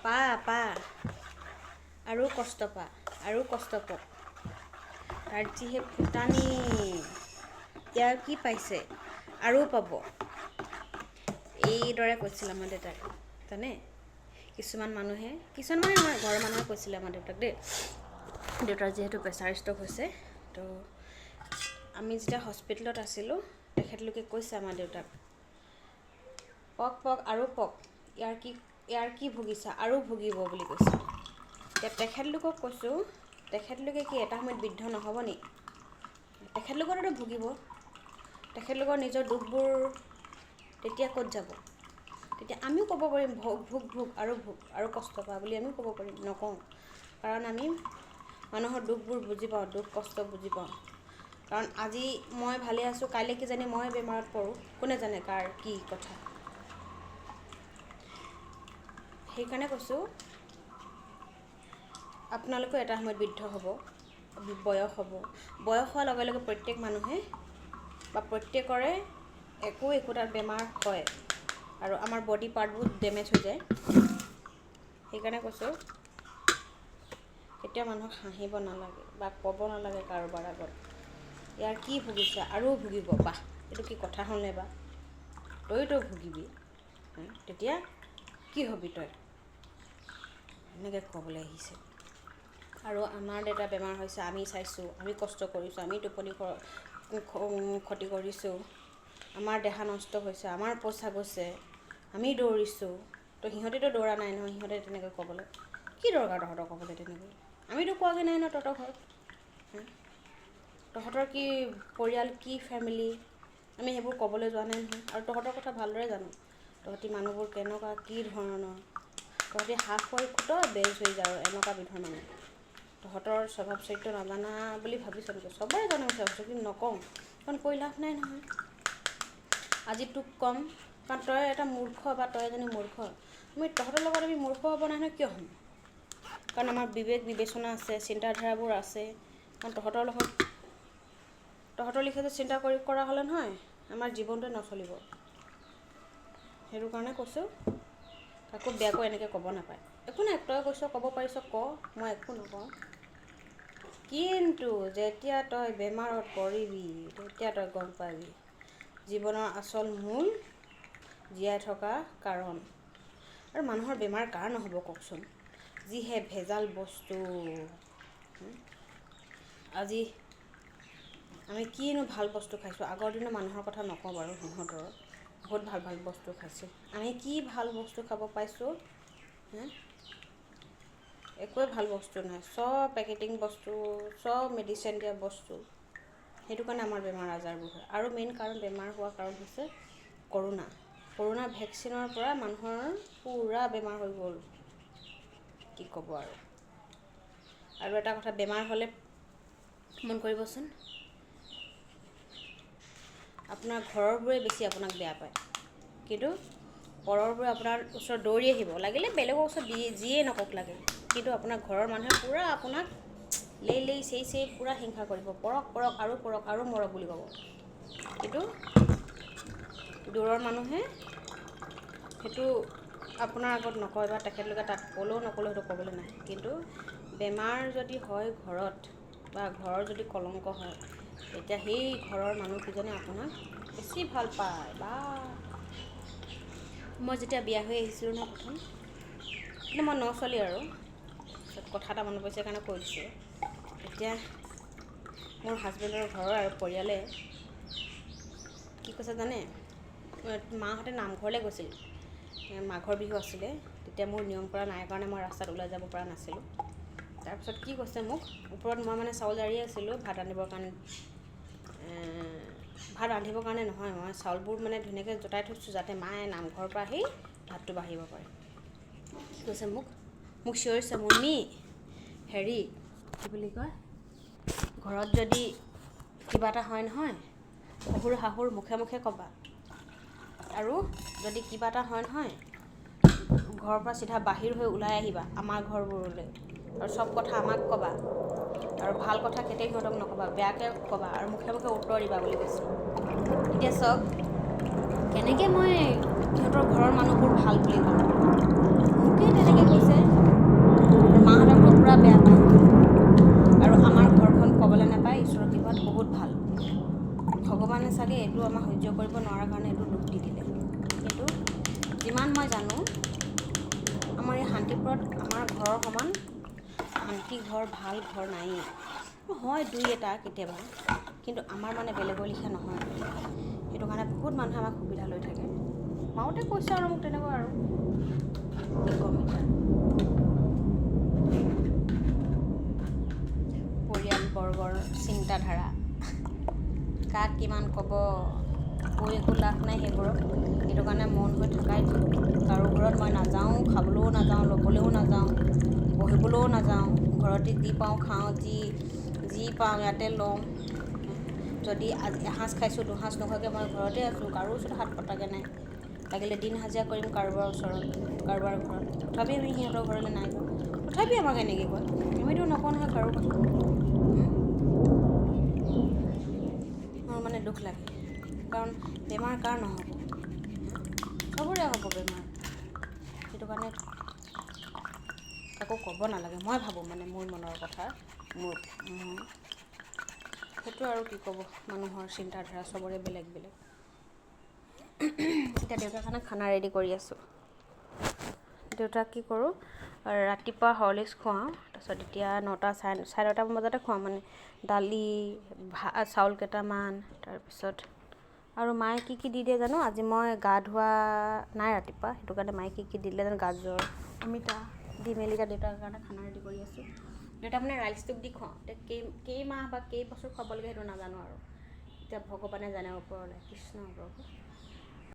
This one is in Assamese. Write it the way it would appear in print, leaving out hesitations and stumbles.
পা আৰু কষ্ট পা আৰু কষ্ট পাওক তাৰ যিহে ফুটানি ইয়াৰ কি পাইছে আৰু পাব এইদৰে কৈছিল আমাৰ দেউতাক জানে কিছুমান মানুহে আমাৰ ঘৰৰ মানুহে কৈছিলে আমাৰ দেউতাক দেই দেউতাৰ যিহেতু প্ৰেছাৰ ষ্ট্ৰক হৈছে তো আমি যেতিয়া হস্পিটেলত আছিলোঁ তেখেতলোকে কৈছে আমাৰ দেউতাক পক আৰু পক ইয়াৰ কি ভুগিছা আৰু ভুগিব বুলি কৈছে এতিয়া তেখেতলোকক কৈছোঁ তেখেতলোকে কি এটা সময়ত বৃদ্ধ নহ'ব নি তেখেতলোকৰো ভুগিব তেখেতলোকৰ নিজৰ দুখবোৰ তেতিয়া ক'ত যাব তেতিয়া আমিও ক'ব পাৰিম ভোগ আৰু কষ্ট পা বুলি আমিও ক'ব পাৰিম নকওঁ কাৰণ আমি মানুহৰ দুখবোৰ বুজি পাওঁ দুখ কষ্ট বুজি পাওঁ কাৰণ আজি মই ভালে আছোঁ কাইলৈ কিজানি মই বেমাৰত পৰোঁ কোনে জানে কাৰ কি কথা সেইকাৰণে কৈছোঁ আপোনালোকে এটা সময়ত বৃদ্ধ হ'ব বয়স হোৱাৰ লগে লগে প্ৰত্যেক মানুহে বা প্ৰত্যেকৰে একোটা বেমাৰ হয় আৰু আমাৰ বডি পাৰ্টবোৰ ডেমেজ হৈ যায় সেইকাৰণে কৈছোঁ কেতিয়া মানুহক হাঁহিব নালাগে বা ক'ব নালাগে কাৰোবাৰ আগত ইয়াৰ কি ভুগিছে আৰু ভুগিব বাহ এইটো কি কথা হ'লনে বা তইতো ভুগিবি তেতিয়া কি হবি তই এনেকৈ ক'বলৈ আহিছে আৰু আমাৰ দেউতা বেমাৰ হৈছে আমি চাইছোঁ আমি কষ্ট কৰিছোঁ আমি টোপনি ক্ষতি কৰিছোঁ আমাৰ দেহা নষ্ট হৈছে আমাৰ পইচা গৈছে আমি দৌৰিছোঁ তো সিহঁতেতো দৌৰা নাই নহয় সিহঁতে তেনেকৈ ক'বলৈ কি দৰকাৰ তহঁতৰ ক'বলৈ তেনেকৈ আমিতো কোৱাগৈ নাই ন তহঁতৰ ঘৰত তহঁতৰ কি পৰিয়াল কি ফেমিলি আমি সেইবোৰ ক'বলৈ যোৱা নাই নহয় আৰু তহঁতৰ কথা ভালদৰে জানো তহঁতি মানুহবোৰ কেনেকুৱা কি ধৰণৰ তহঁতি হাফ হৈ খুত বেজ হৈ যাওঁ এনেকুৱা বিধৰ মানুহ তহঁতৰ স্বভাৱ চৰিত্ৰ নাজানা বুলি ভাবিছোঁ নেকি চবৰে জানো স্বভাৱ কিন্তু নকওঁ কাৰণ কৈ লাভ নাই নহয় আজি তোক ক'ম কাৰণ তই এটা মূৰ্খ বা তই এজনী মূৰ্খ তহঁতৰ লগত আমি মূৰ্খ হ'ব নাই নহয় কিয় হ'ম কাৰণ আমাৰ বিবেক বিবেচনা আছে চিন্তাধাৰাবোৰ আছে কাৰণ তহঁতৰ লিখিয়াটো চিন্তা কৰা হ'লে নহয় আমাৰ জীৱনটোৱে নচলিব সেইটো কাৰণে কৈছোঁ কাকো বেয়াকৈ এনেকৈ ক'ব নাপায় একো নাই তই কৈছ ক'ব পাৰিছ ক মই একো নকওঁ কিন্তু যেতিয়া তই বেমাৰত পৰিবি তেতিয়া তই গম পাবি জীৱনৰ আচল মূল জীয়াই থকা কাৰণ আৰু মানুহৰ বেমাৰ কাৰ নহ'ব কওকচোন যিহে ভেজাল বস্তু আজি আমি কিনো ভাল বস্তু খাইছোঁ আগৰ দিনৰ মানুহৰ কথা নকওঁ বাৰু সিহঁতৰ বহুত ভাল বস্তু খাইছোঁ আমি কি ভাল বস্তু খাব পাইছোঁ একোৱে ভাল বস্তু নাই চব পেকেটিং বস্তু চব মেডিচিন দিয়া বস্তু সেইটো কাৰণে আমাৰ বেমাৰ আজাৰবোৰ হয় আৰু মেইন কাৰণ বেমাৰ হোৱা কাৰণ হৈছে কৰোণা ভেকচিনৰ পৰা মানুহৰ পূৰা বেমাৰ হৈ গ'ল কি ক'ব আৰু এটা কথা বেমাৰ হ'লে মন কৰিবচোন আপোনাৰ ঘৰৰবোৰে বেছি আপোনাক বেয়া পায় কিন্তু পৰৰবোৰে আপোনাৰ ওচৰত দৌৰি আহিব লাগিলে বেলেগৰ ওচৰত যিয়ে নকওক লাগে কিন্তু আপোনাৰ ঘৰৰ মানুহে পূৰা আপোনাক লেই চেই পূৰা হিংসা কৰিব পৰক আৰু মৰক বুলি ক'ব কিন্তু দূৰৰ মানুহে সেইটো আপোনাৰ আগত নকয় বা তেখেতলোকে তাত ক'লেও সেইটো ক'বলৈ নাই কিন্তু বেমাৰ যদি হয় ঘৰত বা ঘৰৰ যদি কলংক হয় তেতিয়া সেই ঘৰৰ মানুহকেইজনে আপোনাক বেছি ভাল পায় বা মই যেতিয়া বিয়া হৈ আহিছিলোঁ ন প্ৰথম কিন্তু মই ছোৱালী আৰু কথা এটা মনত পৰিছে কাৰণে কৈ দিছোঁ এতিয়া মোৰ হাজবেণ্ডৰ ঘৰৰ আৰু পৰিয়ালে কি কৈছে জানে মাহঁতে নামঘৰলৈ গৈছিল মাঘৰ বিহু আছিলে তেতিয়া মোৰ নিয়ম কৰা নাই কাৰণে মই ৰাস্তাত ওলাই যাব পৰা নাছিলোঁ তাৰপিছত কি কৈছে মোক ওপৰত মই মানে চাউল জাৰি আছিলোঁ ভাত ৰান্ধিবৰ কাৰণে নহয় মই চাউলবোৰ মানে ধুনীয়াকৈ জটাই থৈছোঁ যাতে মায়ে নামঘৰৰ পৰা আহি ভাতটো বাঢ়িব পাৰে কি কৈছে মোক চিঞৰিছে মুন্মি হেৰি কি বুলি কয় ঘৰত যদি কিবা এটা হয় নহয় শহুৰ শাহুৰ মুখে ক'বা আৰু যদি কিবা এটা হয় নহয় ঘৰৰ পৰা চিধা বাহিৰ হৈ ওলাই আহিবা আমাৰ ঘৰবোৰলৈ আৰু চব কথা আমাক ক'বা আৰু ভাল কথা কেতিয়াও সিহঁতক নক'বা বেয়াকৈ ক'বা আৰু মুখে উত্তৰ দিবা বুলি কৈছে এতিয়া চাওক কেনেকৈ মই সিহঁতৰ ঘৰৰ মানুহবোৰ ভাল বুলি ক'ম মোক মোকেই তেনেকৈ কৈছে, মাহঁতকতো পূৰা বেয়া পায়। আৰু আমাৰ ঘৰখন ক'বলৈ নাপায় ঈশ্বৰৰ কৃপাত বহুত ভাল। ভগৱানে চাগে এইটো আমাক সহ্য কৰিব নোৱাৰাৰ কাৰণে এইটো দুখ দি দিলে। কিন্তু যিমান মই জানো, আমাৰ এই শান্তিপুৰত আমাৰ ঘৰৰ সমান শান্তি ঘৰ, ভাল ঘৰ নায়েই। হয় দুই এটা কেতিয়াবা, কিন্তু আমাৰ মানে বেলেগৰ লিখীয়া নহয়। সেইটো কাৰণে বহুত মানুহে আমাক সুবিধা লৈ থাকে। মাওঁতে কৈছে আৰু মোক তেনেকুৱা আৰু কি ক'ম এতিয়া। পৰিয়ালবৰ্গৰ চিন্তাধাৰা কাক কিমান ক'ব, কৈ একো লাভ নাই সেইবোৰক। সেইটো কাৰণে মৌন হৈ থকাই ঠিক। কাৰো ঘৰত মই নাযাওঁ, খাবলৈও নাযাওঁ, ল'বলৈও নাযাওঁ, বহিবলৈও নাযাওঁ। ঘৰতে যি পাওঁ খাওঁ, যি পাওঁ ইয়াতে লওঁ। যদি আজি এসাঁজ খাইছোঁ, দুসাঁজ নোখোৱাকৈ মই ঘৰতে আছোঁ, কাৰো ওচৰত হাত পতাকৈ নাই। লাগিলে দিন হাজিৰা কৰিম কাৰোবাৰ ওচৰত, কাৰোবাৰ ঘৰত, তথাপি আমি সিহঁতৰ ঘৰলৈ নাই যোৱা। তথাপি আমাক এনেকৈ কয়। আমিতো নকওঁ নহয় কাৰো কথা। মোৰ মানে দুখ লাগে, কাৰণ বেমাৰ কাৰ নহ'ব, চবৰে হ'ব বেমাৰ। সেইটো কাৰণে কাকো ক'ব নালাগে, মই ভাবোঁ মানে মোৰ মনৰ কথা। মোৰ সেইটো আৰু কি ক'ব, মানুহৰ চিন্তাধাৰা চবৰে বেলেগ বেলেগ। এতিয়া দেউতাৰ কাৰণে খানা ৰেডি কৰি আছোঁ। দেউতাক কি কৰোঁ, ৰাতিপুৱা হৰলিক্স খুৱাওঁ, তাৰপিছত এতিয়া 9টা চাৰে 9টামান বজাতে খুৱাওঁ। মানে দালি, চাউল কেইটামান, তাৰপিছত আৰু মায়ে কি কি দি দিয়ে জানো। আজি মই গা ধোৱা নাই ৰাতিপুৱা, সেইটো কাৰণে মায়ে কি কি দিলে জানো, গাজৰ, অমিতা দি মেলি এতিয়া দেউতাৰ কাৰণে খানা ৰেডি কৰি আছোঁ। দেউতা মানে ৰাইচটোক দি খুৱাওঁ। এতিয়া কেইমাহ বা কেইবছৰ খুৱাব লাগে সেইটো নাজানো আৰু, এতিয়া ভগৱানে জানে ওপৰলৈ, কৃষ্ণ প্ৰভু।